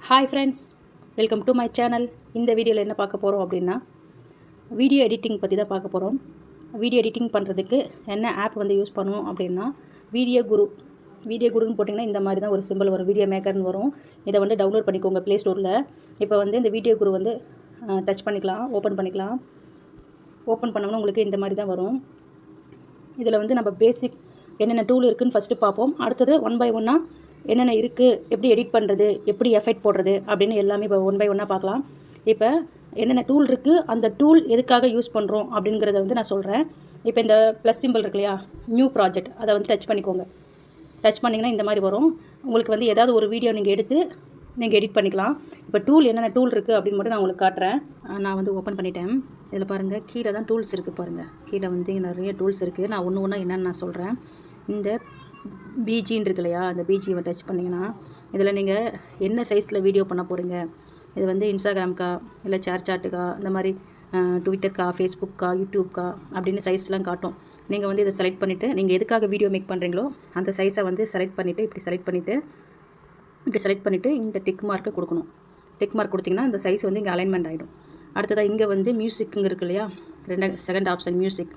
Hi friends, welcome to my channel. இந்த வீடியோவில் என்ன பார்க்க போகிறோம் அப்படின்னா, வீடியோ எடிட்டிங் பற்றி தான் பார்க்க போகிறோம். வீடியோ எடிட்டிங் பண்ணுறதுக்கு என்ன ஆப் வந்து யூஸ் பண்ணணும் அப்படின்னா, வீடியோ குருன்னு போட்டிங்கன்னா இந்த மாதிரி தான் ஒரு சிம்பிள் வரும், வீடியோ மேக்கர்னு வரும். இதை வந்து டவுன்லோட் பண்ணிக்கோங்க ப்ளே ஸ்டோரில். இப்போ வந்து இந்த வீடியோ குரு வந்து டச் பண்ணிக்கலாம், ஓப்பன் பண்ணிக்கலாம். ஓப்பன் பண்ணோம்னா உங்களுக்கு இந்த மாதிரி தான் வரும். இதில் வந்து நம்ம பேசிக் என்னென்ன டூல் இருக்குதுன்னு ஃபஸ்ட்டு பார்ப்போம். அடுத்தது ஒன் பை ஒன்னாக என்னென்ன இருக்குது, எப்படி எடிட் பண்ணுறது, எப்படி எஃபெக்ட் போடுறது அப்படின்னு எல்லாமே இப்போ ஒன் பை ஒன்னாக பார்க்கலாம். இப்போ என்னென்ன டூல் இருக்குது, அந்த டூல் எதுக்காக யூஸ் பண்ணுறோம் அப்படிங்கிறத வந்து நான் சொல்கிறேன். இப்போ இந்த ப்ளஸ் சிம்பிள் இருக்கு இல்லையா, நியூ ப்ராஜெக்ட், அதை வந்து டச் பண்ணிக்கோங்க. டச் பண்ணிங்கன்னா இந்த மாதிரி வரும். உங்களுக்கு வந்து ஏதாவது ஒரு வீடியோ நீங்கள் எடுத்து நீங்கள் எடிட் பண்ணிக்கலாம். இப்போ டூல் என்னென்ன டூல் இருக்குது அப்படின்னு மட்டும் நான் உங்களுக்கு காட்டுறேன். நான் வந்து ஓப்பன் பண்ணிட்டேன். இதில் பாருங்கள், கீழே தான் டூல்ஸ் இருக்குது பாருங்கள். கீழே வந்து நிறைய டூல்ஸ் இருக்குது. நான் ஒன்று ஒன்றா என்னென்னு நான் சொல்கிறேன். இந்த பிஜின்னு இருக்கு இல்லையா, அந்த பிஜியை டச் பண்ணிங்கன்னா இதில் நீங்கள் என்ன சைஸில் வீடியோ பண்ண போகிறீங்க, இது வந்து இன்ஸ்டாகிராம்க்கா இல்லை சாட்டுக்கா, இந்த மாதிரி ட்விட்டர்க்கா, ஃபேஸ்புக்கா, யூடியூப்க்கா அப்படின்னு சைஸ்லாம் காட்டும். நீங்கள் வந்து இதை செலக்ட் பண்ணிவிட்டு நீங்கள் எதுக்காக வீடியோ மேக் பண்ணுறீங்களோ அந்த சைஸை வந்து செலக்ட் பண்ணிவிட்டு இப்படி செலக்ட் பண்ணிவிட்டு இந்த டிக் மார்க்கை கொடுக்கணும். டிக் மார்க் கொடுத்திங்கன்னா இந்த சைஸ் வந்து இங்கே அலைன்மெண்ட் ஆகிடும். அடுத்ததாக இங்கே வந்து மியூசிக்குங்க இருக்கு இல்லையா, செகண்ட் ஆப்ஷன் மியூசிக்.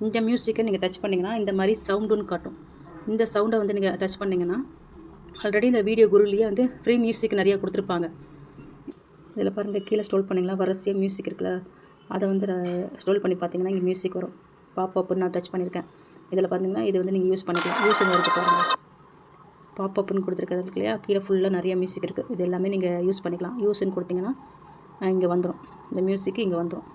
இந்த மியூசிக்கை நீங்கள் டச் பண்ணிங்கன்னா இந்த மாதிரி சவுண்டுன்னு காட்டும். இந்த சவுண்டை வந்து நீங்கள் டச் பண்ணிங்கன்னா ஆல்ரெடி இந்த வீடியோ குருலேயே வந்து ஃப்ரீ மியூசிக் நிறைய கொடுத்துருப்பாங்க. இதில் பாருங்கள், கீழே ஸ்க்ரோல் பண்ணிங்களா, வரிசையாக மியூசிக் இருக்குல்ல, அதை வந்து ஸ்க்ரோல் பண்ணி பார்த்தீங்கன்னா இங்கே மியூசிக் வரும். பாப்அப்னு நான் டச் பண்ணியிருக்கேன். இதில் பார்த்தீங்கன்னா இது வந்து நீங்கள் யூஸ் பண்ணிக்கலாம். யூஸுங்க இருக்குது பாருங்கள், பாப்அப்னு கொடுத்துருக்கிறது இருக்கு இல்லையா, கீழே ஃபுல்லாக நிறைய மியூசிக் இருக்குது. இது எல்லாமே நீங்கள் யூஸ் பண்ணிக்கலாம். யூஸ்ன்னு கொடுத்தீங்கன்னா இங்கே வந்துடும், இந்த மியூசிக்கு இங்கே வந்துடும்.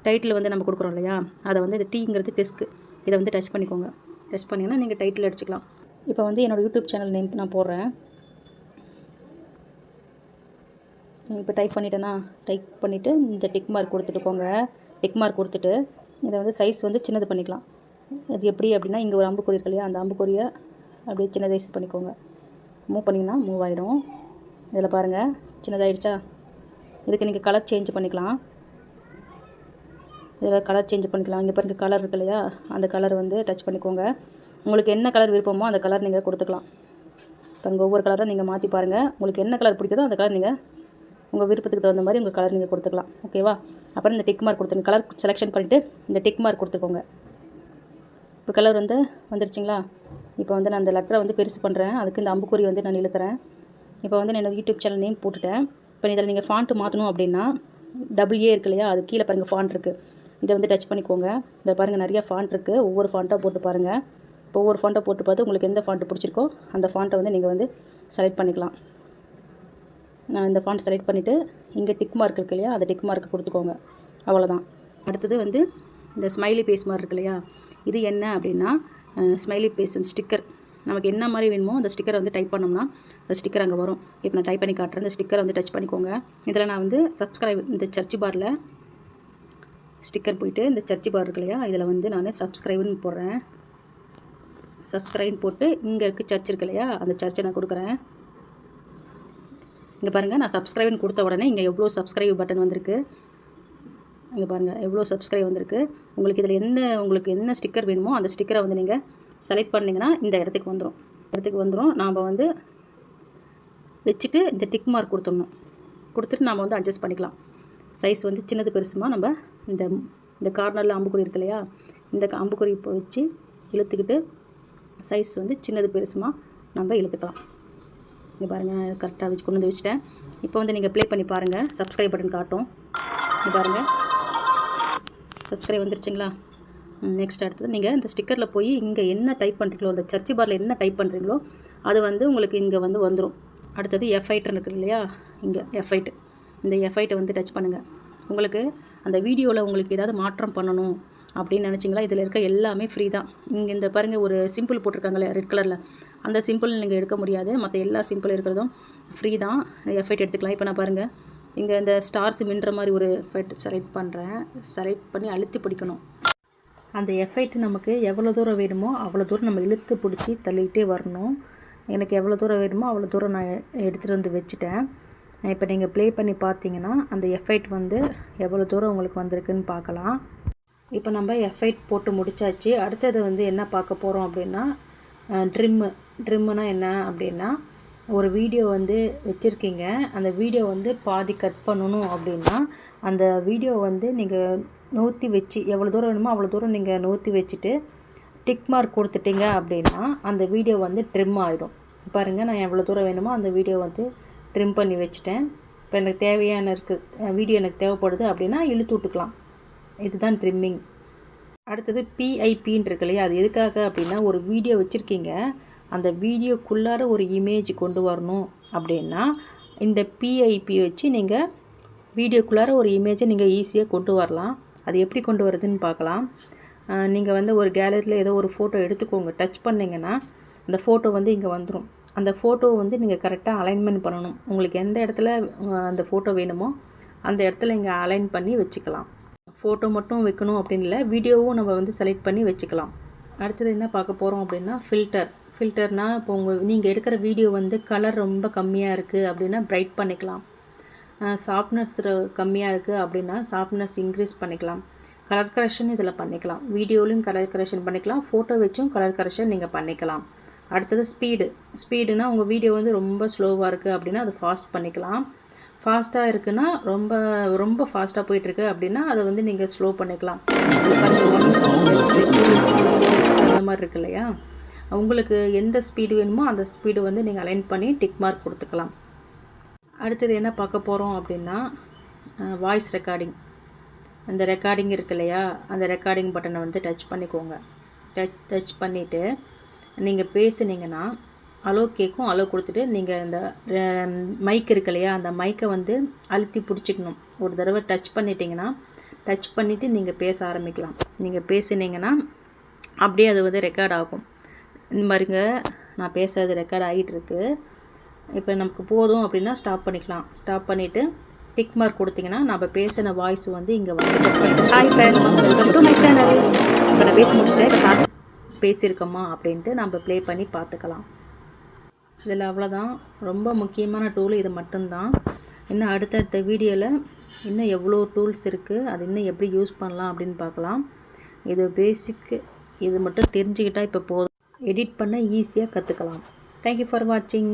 டைட்டில் வந்து நம்ம கொடுக்குறோம் இல்லையா, அதை வந்து இந்த டீங்கிறது டெஸ்க்கு, இதை வந்து டச் பண்ணிக்கோங்க. டச் பண்ணிங்கன்னா நீங்கள் டைட்டில் அடிச்சுக்கலாம். இப்போ வந்து என்னோடய யூடியூப் சேனல் நேம் நான் போடுறேன். இப்போ டைப் பண்ணிவிட்டு இந்த டிக் மார்க் கொடுத்துட்டு போங்க. டிக் மார்க் கொடுத்துட்டு இதை வந்து சைஸ் வந்து சின்னது பண்ணிக்கலாம். அது எப்படி அப்படின்னா, இங்கே ஒரு அம்புக்குறி இருக்கு இல்லையா, அந்த அம்புக்குறியை அப்படியே சின்ன சைஸ் பண்ணிக்கோங்க. மூவ் பண்ணிங்கன்னா மூவ் ஆகிடும். இதில் பாருங்கள், சின்னதாகிடுச்சா. இதுக்கு நீங்கள் கலர் சேஞ்ச் பண்ணிக்கலாம். இதில் கலர் சேஞ்ச் பண்ணிக்கலாம். இங்கே பாருங்கள், கலர் இருக்கு இல்லையா, அந்த கலர் வந்து டச் பண்ணிக்கோங்க. உங்களுக்கு என்ன கலர் விருப்பமோ அந்த கலர் நீங்கள் கொடுத்துக்கலாம். பாருங்கள், ஒவ்வொரு கலராக நீங்கள் மாற்றி பாருங்கள். உங்களுக்கு என்ன கலர் பிடிக்குதோ அந்த கலர் நீங்கள் உங்கள் விருப்பத்துக்கு தகுந்த மாதிரி உங்கள் கலர் நீங்கள் கொடுத்துக்கலாம். ஓகேவா? அப்புறம் இந்த டிக் மார்க் கொடுத்துருங்க. கலர் செலெக்ஷன் பண்ணிவிட்டு இந்த டிக் மார்க் கொடுத்துக்கோங்க. இப்போ கலர் வந்து வந்துருச்சிங்களா. இப்போ வந்து நான் அந்த லெட்டரை வந்து பெருசு பண்ணுறேன். அதுக்கு இந்த அம்புக்குறி வந்து நான் இழுக்கிறேன். இப்போ வந்து நான் என்னோடய யூடியூப் சேனல் நேம் போட்டுட்டேன். இப்போ இதில் நீங்கள் ஃபாண்ட்டு மாற்றணும் அப்படின்னா AA இருக்கு இல்லையா, அது கீழே பாருங்கள் ஃபாண்ட் இருக்குது. இதை வந்து டச் பண்ணிக்கோங்க. இதில் பாருங்கள், நிறைய ஃபாண்ட் இருக்குது. ஒவ்வொரு ஃபாண்ட்டாக போட்டு பாருங்கள். இப்போ ஒவ்வொரு ஃபாண்ட்டை போட்டு பார்த்து உங்களுக்கு எந்த ஃபாண்ட்டு பிடிச்சிருக்கோ அந்த ஃபாண்ட்டை வந்து நீங்கள் வந்து செலக்ட் பண்ணிக்கலாம். நான் இந்த ஃபாண்ட் செலக்ட் பண்ணிவிட்டு இங்கே டிக் மார்க் இருக்கு இல்லையா, அந்த டிக் மார்க்கை கொடுத்துக்கோங்க. அவ்வளோதான். அடுத்தது வந்து இந்த ஸ்மைலி பேஸ் மாதிரி இருக்கு இல்லையா, இது என்ன அப்படின்னா ஸ்மைலி பேஸ் ஸ்டிக்கர். நமக்கு என்ன மாதிரி வேணுமோ அந்த ஸ்டிக்கரை வந்து டைப் பண்ணோம்னா அந்த ஸ்டிக்கர் அங்கே வரும். இப்போ நான் டைப் பண்ணி காட்டுறேன். இந்த ஸ்டிக்கரை வந்து டச் பண்ணிக்கோங்க. இதில் நான் வந்து சப்ஸ்கிரைப், இந்த சர்ச் பாரில் ஸ்டிக்கர் போயிட்டு இந்த சர்ச் பார் இருக்கு இல்லையா, இதில் வந்து நான் சப்ஸ்கிரைப்னு போடுறேன். சப்ஸ்கிரைப்னு போட்டு இங்கே இருக்குது சர்ச் இருக்கு இல்லையா, அந்த சர்ச்சை நான் கொடுக்குறேன். இங்கே பாருங்கள், நான் சப்ஸ்கிரைப்னு கொடுத்த உடனே இங்கே எவ்வளோ சப்ஸ்கிரைப் பட்டன் வந்திருக்கு. இங்கே பாருங்கள், எவ்வளோ சப்ஸ்கிரைப் வந்திருக்கு. உங்களுக்கு இதில் உங்களுக்கு என்ன ஸ்டிக்கர் வேணுமோ அந்த ஸ்டிக்கரை வந்து நீங்கள் செலக்ட் பண்ணிங்கன்னா இந்த இடத்துக்கு வந்துடும். நாம் வந்து வச்சுட்டு இந்த டிக் மார்க் கொடுத்துட்டு நாம் வந்து அட்ஜஸ்ட் பண்ணிக்கலாம். சைஸ் வந்து சின்னது பெருசுமா நம்ம இந்த கார்னரில் அம்புக்குறி இருக்கு இல்லையா, இந்த அம்புக்குறி இப்போ வச்சு இழுத்துக்கிட்டு சைஸ் வந்து சின்னது பெருசுமா நம்ம இழுத்துக்கலாம். இங்கே பாருங்கள், கரெக்டாக வச்சு கொண்டு வந்து வச்சுட்டேன். இப்போ வந்து நீங்கள் ப்ளே பண்ணி பாருங்கள், சப்ஸ்கிரைப் பட்டன் காட்டும். இங்கே பாருங்கள், சப்ஸ்கிரைப் வந்துருச்சுங்களா. நெக்ஸ்ட் அடுத்தது நீங்கள் இந்த ஸ்டிக்கரில் போய் இங்கே என்ன டைப் பண்ணுறீங்களோ, அந்த சர்ச் பாரில் என்ன டைப் பண்ணுறீங்களோ அது வந்து உங்களுக்கு இங்கே வந்து வந்துடும். அடுத்தது F8 இருக்குது இல்லையா, இங்கே F8, இந்த F8 வந்து டச் பண்ணுங்கள். உங்களுக்கு அந்த வீடியோவில் உங்களுக்கு ஏதாவது மாற்றம் பண்ணணும் அப்படின்னு நினச்சிங்களா, இதில் இருக்க எல்லாமே ஃப்ரீ தான். இங்கே இந்த பாருங்கள், ஒரு சிம்பிள் போட்டிருக்காங்களே ரெட் கலரில், அந்த சிம்பிள் நீங்கள் எடுக்க முடியாது. மற்ற எல்லா சிம்பிள் இருக்கிறதும் ஃப்ரீ தான். F8 எடுத்துக்கலாம். இப்போ நான் பாருங்கள், இங்கே இந்த ஸ்டார்ஸ் மின்ற மாதிரி ஒரு எஃபெக்ட் செலக்ட் பண்ணுறேன். செலக்ட் பண்ணி அழுத்தி பிடிக்கணும். அந்த எஃபெக்ட் நமக்கு எவ்வளோ தூரம் வேணுமோ அவ்வளோ தூரம் நம்ம இழுத்து பிடிச்சி தள்ளிகிட்டே வரணும். எனக்கு எவ்வளோ தூரம் வேணுமோ அவ்வளோ தூரம் நான் எடுத்துகிட்டு வந்து வச்சுட்டேன். இப்போ நீங்கள் ப்ளே பண்ணி பார்த்தீங்கன்னா அந்த எஃபெக்ட் வந்து எவ்வளோ தூரம் உங்களுக்கு வந்திருக்குன்னு பார்க்கலாம். இப்போ நம்ம எஃபெக்ட் போட்டு முடித்தாச்சு. அடுத்தது வந்து என்ன பார்க்க போகிறோம் அப்படின்னா ட்ரிம்முனா என்ன அப்படின்னா, ஒரு வீடியோ வந்து வச்சுருக்கீங்க, அந்த வீடியோ வந்து பாதி கட் பண்ணணும் அப்படின்னா அந்த வீடியோ வந்து நீங்கள் நவுத்தி வச்சு எவ்வளோ தூரம் வேணுமோ அவ்வளோ தூரம் நீங்கள் நவுத்தி வச்சுட்டு டிக் மார்க் கொடுத்துட்டீங்க அப்படின்னா அந்த வீடியோ வந்து ட்ரிம் ஆகிடும். பாருங்கள், நான் எவ்வளோ தூரம் வேணுமோ அந்த வீடியோ வந்து ட்ரிம் பண்ணி வச்சுட்டேன். இப்போ எனக்கு தேவையான வீடியோ எனக்கு தேவைப்படுது அப்படின்னா இழுத்து விட்டுக்கலாம். இதுதான் ட்ரிம்மிங். அடுத்தது பிஐபின்னு இருக்கு இல்லையா, அது எதுக்காக அப்படின்னா ஒரு வீடியோ வச்சுருக்கீங்க, அந்த வீடியோக்குள்ளார ஒரு இமேஜ் கொண்டு வரணும் அப்படின்னா இந்த பிஐபி வச்சு நீங்கள் வீடியோக்குள்ளார ஒரு இமேஜை நீங்கள் ஈஸியாக கொண்டு வரலாம். அது எப்படி கொண்டு வரதுன்னு பார்க்கலாம். நீங்கள் வந்து ஒரு கேலரியில் ஏதோ ஒரு ஃபோட்டோ எடுத்துக்கோங்க. டச் பண்ணிங்கன்னா அந்த ஃபோட்டோ வந்து இங்கே வந்துடும். அந்த ஃபோட்டோவை வந்து நீங்கள் கரெக்டாக அலைன்மெண்ட் பண்ணணும். உங்களுக்கு எந்த இடத்துல அந்த ஃபோட்டோ வேணுமோ அந்த இடத்துல இங்கே அலைன் பண்ணி வச்சுக்கலாம். ஃபோட்டோ மட்டும் வைக்கணும் அப்படின்னு இல்லை, வீடியோவும் நம்ம வந்து செலக்ட் பண்ணி வச்சுக்கலாம். அடுத்தது என்ன பார்க்க போகிறோம் அப்படின்னா ஃபில்டர்னால் இப்போ நீங்கள் எடுக்கிற வீடியோ வந்து கலர் ரொம்ப கம்மியாக இருக்குது அப்படின்னா பிரைட் பண்ணிக்கலாம். சாஃப்ட்னஸ் கம்மியாக இருக்குது அப்படின்னா சாஃப்ட்னஸ் இன்க்ரீஸ் பண்ணிக்கலாம். கலர் கரெக்ஷன் இதில் பண்ணிக்கலாம். வீடியோலையும் கலர் கரெக்ஷன் பண்ணிக்கலாம், ஃபோட்டோ வச்சும் கலர் கரெக்ஷன் நீங்கள் பண்ணிக்கலாம். அடுத்தது ஸ்பீடுனா உங்கள் வீடியோ வந்து ரொம்ப ஸ்லோவாக இருக்குது அப்படின்னா அது ஃபாஸ்ட் பண்ணிக்கலாம். ஃபாஸ்ட்டாக இருக்குன்னா ரொம்ப ஃபாஸ்ட்டாக போயிட்டுருக்கு அப்படின்னா அதை வந்து நீங்கள் ஸ்லோ பண்ணிக்கலாம். அந்த மாதிரி இருக்கு இல்லையா, உங்களுக்கு எந்த ஸ்பீடு வேணுமோ அந்த ஸ்பீடு வந்து நீங்கள் அலைன் பண்ணி டிக் மார்க் கொடுத்துக்கலாம். அடுத்தது என்ன பார்க்க போகிறோம் அப்படின்னா வாய்ஸ் ரெக்கார்டிங். அந்த ரெக்கார்டிங் இருக்கு இல்லையா, அந்த ரெக்கார்டிங் பட்டனை வந்து டச் பண்ணிக்கோங்க. டச் பண்ணிவிட்டு நீங்கள் பேசுனீங்கன்னா அலோ கேட்கும். அலோ கொடுத்துட்டு நீங்கள் இந்த மைக் இருக்கு இல்லையா, அந்த மைக்கை வந்து அழுத்தி பிடிச்சிக்கணும். ஒரு தடவை டச் பண்ணிட்டீங்கன்னா டச் பண்ணிவிட்டு நீங்கள் பேச ஆரம்பிக்கலாம். நீங்கள் பேசுனீங்கன்னா அப்படியே அது வந்து ரெக்கார்ட் ஆகும். இந்த மாதிரிங்க நான் பேசுறது ரெக்கார்ட் ஆகிட்டுருக்கு. இப்போ நமக்கு போதும் அப்படின்னா ஸ்டாப் பண்ணிக்கலாம். ஸ்டாப் பண்ணிவிட்டு டிக் மார்க் கொடுத்தீங்கன்னா நம்ம பேசின வாய்ஸ் வந்து இங்கே வந்து hi friends, welcome to my channel. இப்போ நான் பேசி முடிச்சுட்டேன். பேசியிருக்கோமா அப்படின்ட்டு நம்ம ப்ளே பண்ணி பார்த்துக்கலாம். இதில் அவ்வளோதான். ரொம்ப முக்கியமான டூல் இது மட்டும்தான். இன்னும் அடுத்தடுத்த வீடியோவில் இன்னும் எவ்வளோ டூல்ஸ் இருக்குது, அது இன்னும் எப்படி யூஸ் பண்ணலாம் அப்படின்னு பார்க்கலாம். இது பேசிக்கு, இது மட்டும் தெரிஞ்சுக்கிட்டால் இப்போ போதும். எடிட் பண்ண ஈஸியாக கற்றுக்கலாம். தேங்க்யூ ஃபார் வாட்சிங்.